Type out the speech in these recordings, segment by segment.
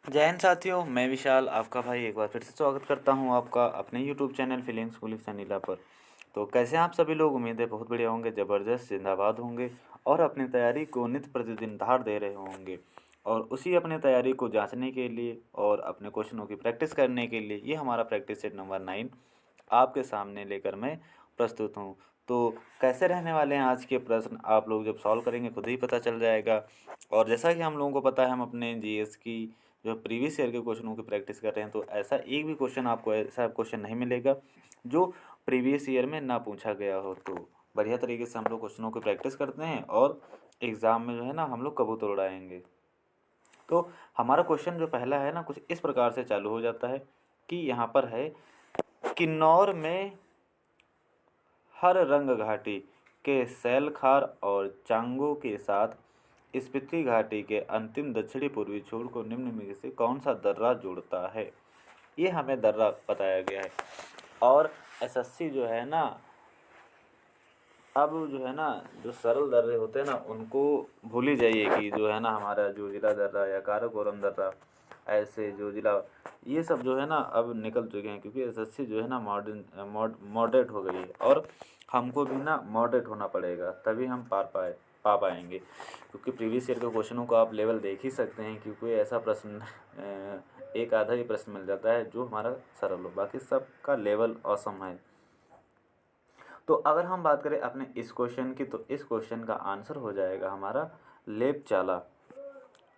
जय हिंद साथियों, मैं विशाल आपका भाई एक बार फिर से स्वागत करता हूं आपका अपने यूट्यूब चैनल फीलिंग्स कूलिंग्स नीला पर। तो कैसे हैं आप सभी लोग? उम्मीद है बहुत बढ़िया होंगे, ज़बरदस्त जिंदाबाद होंगे और अपनी तैयारी को नित्य प्रतिदिन धार दे रहे होंगे। और उसी अपने तैयारी को जांचने के लिए और अपने क्वेश्चनों की प्रैक्टिस करने के लिए ये हमारा प्रैक्टिस सेट नंबर 9 आपके सामने लेकर मैं प्रस्तुत हूँ। तो कैसे रहने वाले हैं आज के प्रश्न, आप लोग जब सॉल्व करेंगे खुद ही पता चल जाएगा। और जैसा कि हम लोगों को पता है, हम अपने जीएस की जो प्रीवियस ईयर के क्वेश्चनों की प्रैक्टिस कर रहे हैं, तो ऐसा एक भी क्वेश्चन आपको ऐसा क्वेश्चन नहीं मिलेगा जो प्रीवियस ईयर में ना पूछा गया हो। तो बढ़िया तरीके से हम लोग क्वेश्चनों की प्रैक्टिस करते हैं और एग्ज़ाम में जो है ना हम लोग कबूतर उड़ाएंगे। तो हमारा क्वेश्चन जो पहला है ना, कुछ इस प्रकार से चालू हो जाता है कि यहाँ पर है, किन्नौर में हर रंग घाटी के सैलखार और चांगो के साथ स्पीति घाटी के अंतिम दक्षिणी पूर्वी छोर को निम्न में से कौन सा दर्रा जोड़ता है? ये हमें दर्रा बताया गया है। और एसएससी जो है ना, अब जो है ना, जो सरल दर्रे होते हैं ना उनको भूल ही जाइए कि जो है ना हमारा जोजिला दर्रा या काराकोरम दर्रा, ऐसे जोजिला, ये सब जो है ना अब निकल चुके हैं, क्योंकि एसएससी जो है ना मॉडरेट हो गई है और हमको भी ना मॉडरेट होना पड़ेगा, तभी हम पा पाएंगे। क्योंकि प्रीवियस ईयर के क्वेश्चनों को आप लेवल देख ही सकते हैं, क्योंकि ऐसा प्रश्न एक आधा ही प्रश्न मिल जाता है जो हमारा सरल हो, बाकी सबका लेवल औसम है। तो अगर हम बात करें अपने इस क्वेश्चन की, तो इस क्वेश्चन का आंसर हो जाएगा हमारा लेपचाला।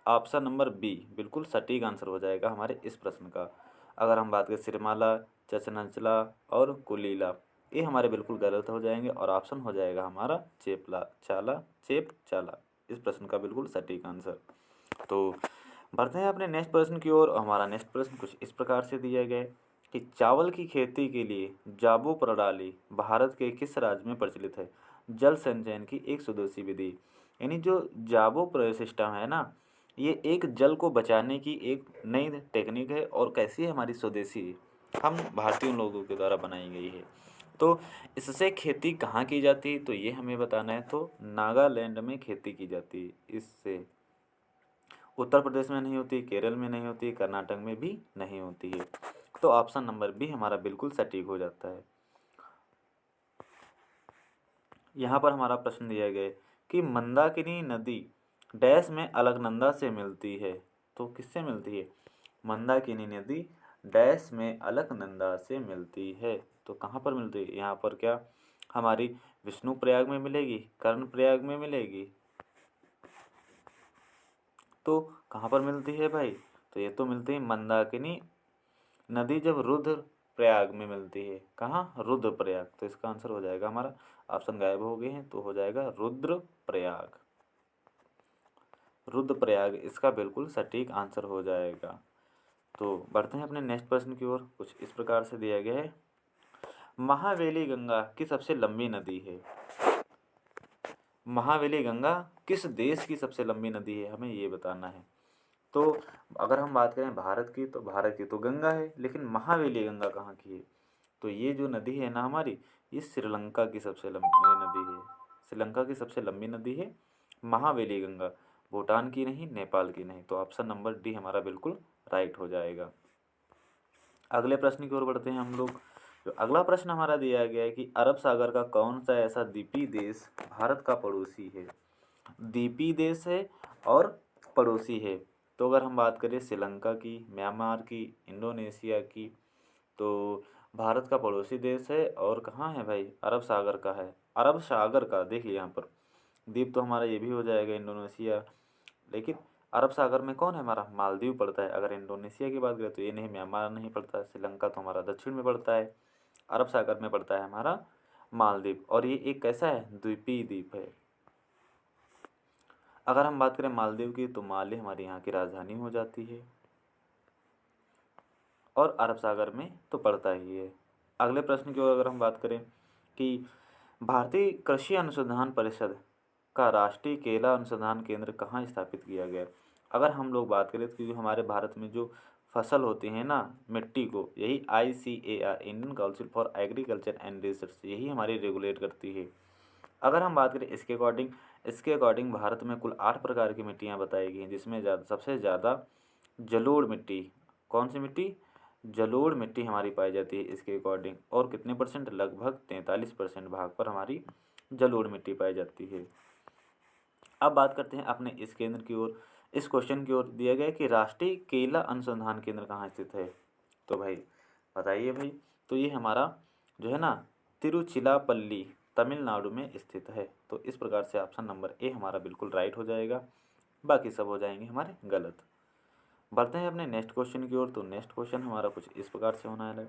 ऑप्शन नंबर बी बिल्कुल सटीक आंसर हो जाएगा हमारे इस प्रश्न का। अगर हम बात करें सिरमाला, चचनचला और कुलीला, ये हमारे बिल्कुल गलत हो जाएंगे और ऑप्शन हो जाएगा हमारा चेप चाला इस प्रश्न का बिल्कुल सटीक आंसर। तो बढ़ते हैं अपने नेक्स्ट प्रश्न की ओर। हमारा नेक्स्ट प्रश्न कुछ इस प्रकार से दिया गया है कि चावल की खेती के लिए जाबू प्रणाली भारत के किस राज्य में प्रचलित है? जल संचयन की एक स्वदेशी विधि, यानी जो जाबू सिस्टम है ना, ये एक जल को बचाने की एक नई टेक्निक है और कैसी है, हमारी स्वदेशी है, हम भारतीय लोगों के द्वारा बनाई गई है। तो इससे खेती कहाँ की जाती है, तो ये हमें बताना है। तो नागालैंड में खेती की जाती है इससे। उत्तर प्रदेश में नहीं होती, केरल में नहीं होती, कर्नाटक में भी नहीं होती है। तो ऑप्शन नंबर बी हमारा बिल्कुल सटीक हो जाता है। यहाँ पर हमारा प्रश्न दिया गया है कि मंदाकिनी नदी डैश में अलकनंदा से मिलती है। तो किससे मिलती है? मंदाकिनी नदी डैश में अलकनंदा से मिलती है। तो कहाँ पर मिलती है? यहाँ पर क्या हमारी विष्णु प्रयाग में मिलेगी, कर्ण प्रयाग में मिलेगी? तो कहाँ पर मिलती है भाई? तो ये तो मिलती है मंदाकिनी नदी जब रुद्र प्रयाग में मिलती है। कहाँ? रुद्र प्रयाग। तो इसका आंसर हो जाएगा हमारा, ऑप्शन गायब हो गए हैं, तो हो जाएगा रुद्र प्रयाग। रुद्र प्रयाग इसका बिल्कुल सटीक आंसर हो जाएगा। तो बढ़ते हैं अपने नेक्स्ट प्रश्न की ओर। कुछ इस प्रकार से दिया गया है, महावेली गंगा की सबसे लंबी नदी है। महावेली गंगा किस देश की सबसे लंबी नदी है, हमें ये बताना है। तो अगर हम बात करें भारत की, तो भारत की तो गंगा है, लेकिन महावेली गंगा कहाँ की है? तो ये जो नदी है ना हमारी, ये श्रीलंका की सबसे लंबी नदी है। श्रीलंका की सबसे लंबी नदी है महावेली गंगा, भूटान की नहीं, नेपाल की नहीं। तो ऑप्शन नंबर डी हमारा बिल्कुल राइट हो जाएगा। अगले प्रश्न की ओर बढ़ते हैं हम लोग। जो अगला प्रश्न हमारा दिया गया है कि अरब सागर का कौन सा ऐसा द्वीपीय देश भारत का पड़ोसी है? द्वीपीय देश है और पड़ोसी है। तो अगर हम बात करें श्रीलंका की, म्यांमार की, इंडोनेशिया की, तो भारत का पड़ोसी देश है और कहाँ है भाई? अरब सागर का है। अरब सागर का देखिए यहाँ पर द्वीप तो हमारा ये भी हो जाएगा इंडोनेशिया, लेकिन अरब सागर में कौन है? हमारा मालदीव पड़ता है। अगर इंडोनेशिया की बात करें तो ये नहीं, म्यांमार नहीं पड़ता, श्रीलंका तो हमारा दक्षिण में पड़ता है, अरब सागर में पड़ता है हमारा मालदीव। और ये एक कैसा है? द्वीपीय द्वीप है। अगर हम बात करें मालदीव की, तो माले हमारे यहाँ की राजधानी हो जाती है और अरब सागर में तो पड़ता ही है। अगले प्रश्न की ओर अगर हम बात करें कि भारतीय कृषि अनुसंधान परिषद का राष्ट्रीय केला अनुसंधान केंद्र कहाँ स्थापित किया गया? अगर हम लोग बात करें तो, क्योंकि हमारे भारत में जो फसल होती है ना, मिट्टी को, यही ICAR Indian council for agriculture and research यही हमारी रेगुलेट करती है। अगर हम बात करें इसके अकॉर्डिंग भारत में कुल 8 प्रकार की मिट्टियाँ बताई गई हैं, जिसमें सबसे ज़्यादा जलोढ़ मिट्टी, कौन सी मिट्टी? जलोढ़ मिट्टी हमारी पाई जाती है इसके अकॉर्डिंग। और कितने परसेंट? लगभग 43% भाग पर हमारी जलोढ़ मिट्टी पाई जाती है। अब बात करते हैं अपने इस केंद्र की ओर। इस क्वेश्चन की ओर दिया गया है कि राष्ट्रीय केला अनुसंधान केंद्र कहाँ स्थित है? तो भाई बताइए भाई। तो ये हमारा जो है ना तिरुचिरापल्ली तमिलनाडु में स्थित है। तो इस प्रकार से ऑप्शन नंबर ए हमारा बिल्कुल राइट हो जाएगा, बाकी सब हो जाएंगे हमारे गलत। बढ़ते हैं अपने नेक्स्ट क्वेश्चन की ओर। तो नेक्स्ट क्वेश्चन हमारा कुछ इस प्रकार से होना है।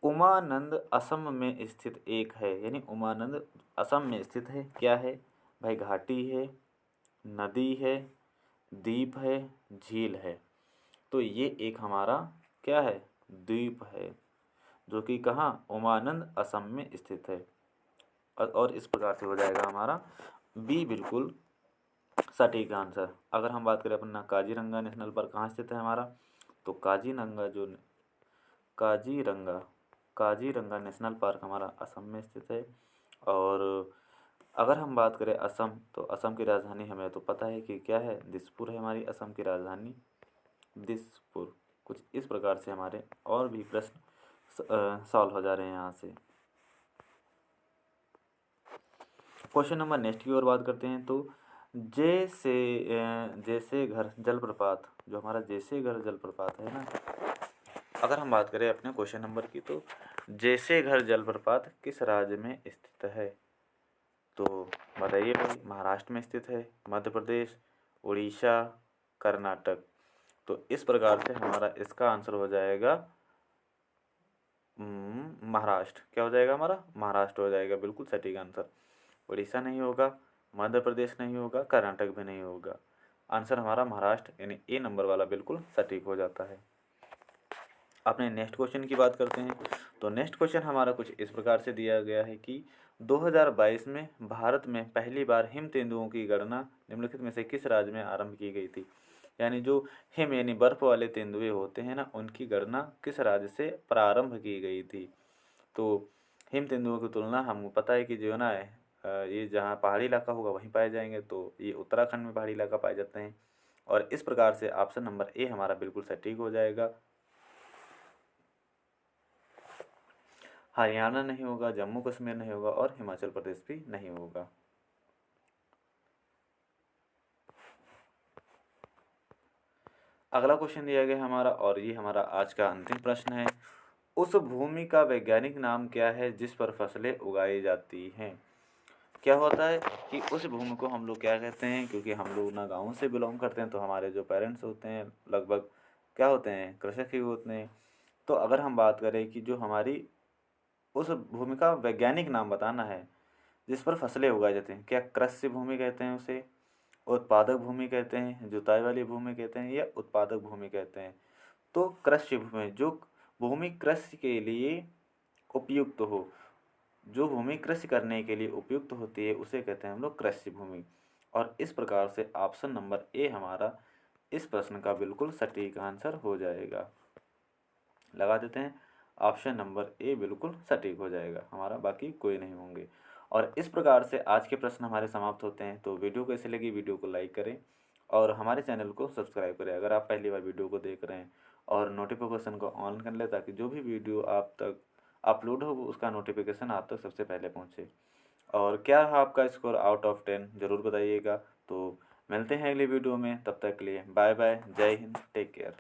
उमानंद असम में स्थित एक है, यानी उमानंद असम में स्थित है, क्या है भाई? घाटी है, नदी है, द्वीप है, झील है। तो ये एक हमारा क्या है? द्वीप है, जो कि कहाँ? उमानंद असम में स्थित है। और इस प्रकार से हो जाएगा हमारा बी बिल्कुल सटीक आंसर। अगर हम बात करें अपना काजीरंगा नेशनल पार्क कहाँ स्थित है हमारा, तो काजीरंगा नेशनल पार्क हमारा असम में स्थित है। और अगर हम बात करें असम, तो असम की राजधानी हमें तो पता है कि क्या है? दिसपुर है हमारी असम की राजधानी, दिसपुर। कुछ इस प्रकार से हमारे और भी प्रश्न सॉल्व हो जा रहे हैं यहाँ से। क्वेश्चन नंबर नेक्स्ट की ओर बात करते हैं। तो जैसे घर जलप्रपात, जो हमारा जैसे घर जलप्रपात है ना, अगर हम बात करें अपने क्वेश्चन नंबर की, तो जैसे घर जलप्रपात किस राज्य में स्थित है? तो बताइए भाई। महाराष्ट्र में स्थित है, मध्य प्रदेश, उड़ीसा, कर्नाटक। तो इस प्रकार से हमारा इसका आंसर हो जाएगा महाराष्ट्र। क्या हो जाएगा हमारा? महाराष्ट्र हो जाएगा बिल्कुल सटीक आंसर। उड़ीसा नहीं होगा, मध्य प्रदेश नहीं होगा, कर्नाटक भी नहीं होगा। आंसर हमारा महाराष्ट्र यानी ए नंबर वाला बिल्कुल सटीक हो जाता है। अपने नेक्स्ट क्वेश्चन की बात करते हैं। तो नेक्स्ट क्वेश्चन हमारा कुछ इस प्रकार से दिया गया है कि 2022 में भारत में पहली बार हिम तेंदुओं की गणना निम्नलिखित में से किस राज्य में आरंभ की गई थी? यानी जो हिम यानी बर्फ वाले तेंदुए होते हैं ना, उनकी गणना किस राज्य से प्रारंभ की गई थी? तो हिम तेंदुओं की तुलना हमको पता है कि जो है ना ये जहाँ पहाड़ी इलाका होगा वहीं पाए जाएंगे। तो ये उत्तराखंड में पहाड़ी इलाका पाए जाते हैं। और इस प्रकार से ऑप्शन नंबर ए हमारा बिल्कुल सटीक हो जाएगा। हरियाणा नहीं होगा, जम्मू कश्मीर नहीं होगा, और हिमाचल प्रदेश भी नहीं होगा। अगला क्वेश्चन दिया गया हमारा, और ये हमारा आज का अंतिम प्रश्न है। उस भूमि का वैज्ञानिक नाम क्या है जिस पर फसलें उगाई जाती हैं? क्या होता है कि उस भूमि को हम लोग क्या कहते हैं, क्योंकि हम लोग ना गाँव से बिलोंग करते हैं, तो हमारे जो पेरेंट्स होते हैं लगभग क्या होते हैं? कृषक ही होते हैं। तो अगर हम बात करें कि जो हमारी उस भूमि का वैज्ञानिक नाम बताना है जिस पर फसलें उगाई जाती हैं, क्या कृषि भूमि कहते हैं उसे, उत्पादक भूमि कहते हैं, जुताई वाली भूमि कहते हैं, या उत्पादक भूमि कहते हैं? तो कृषि भूमि, जो भूमि कृषि के लिए उपयुक्त हो, जो भूमि कृषि करने के लिए उपयुक्त होती है, उसे कहते हैं हम लोग कृषि भूमि। और इस प्रकार से ऑप्शन नंबर ए हमारा इस प्रश्न का बिल्कुल सटीक आंसर हो जाएगा। लगा देते हैं, ऑप्शन नंबर ए बिल्कुल सटीक हो जाएगा हमारा, बाकी कोई नहीं होंगे। और इस प्रकार से आज के प्रश्न हमारे समाप्त होते हैं। तो वीडियो कैसी लगी, वीडियो को लाइक करें और हमारे चैनल को सब्सक्राइब करें अगर आप पहली बार वीडियो को देख रहे हैं, और नोटिफिकेशन को ऑन कर लें ताकि जो भी वीडियो आप तक अपलोड हो उसका नोटिफिकेशन आप तक सबसे पहले पहुँचे। और क्या रहा आपका स्कोर आउट ऑफ 10 ज़रूर बताइएगा। तो मिलते हैं अगली वीडियो में, तब तक के लिए बाय बाय, जय हिंद, टेक केयर।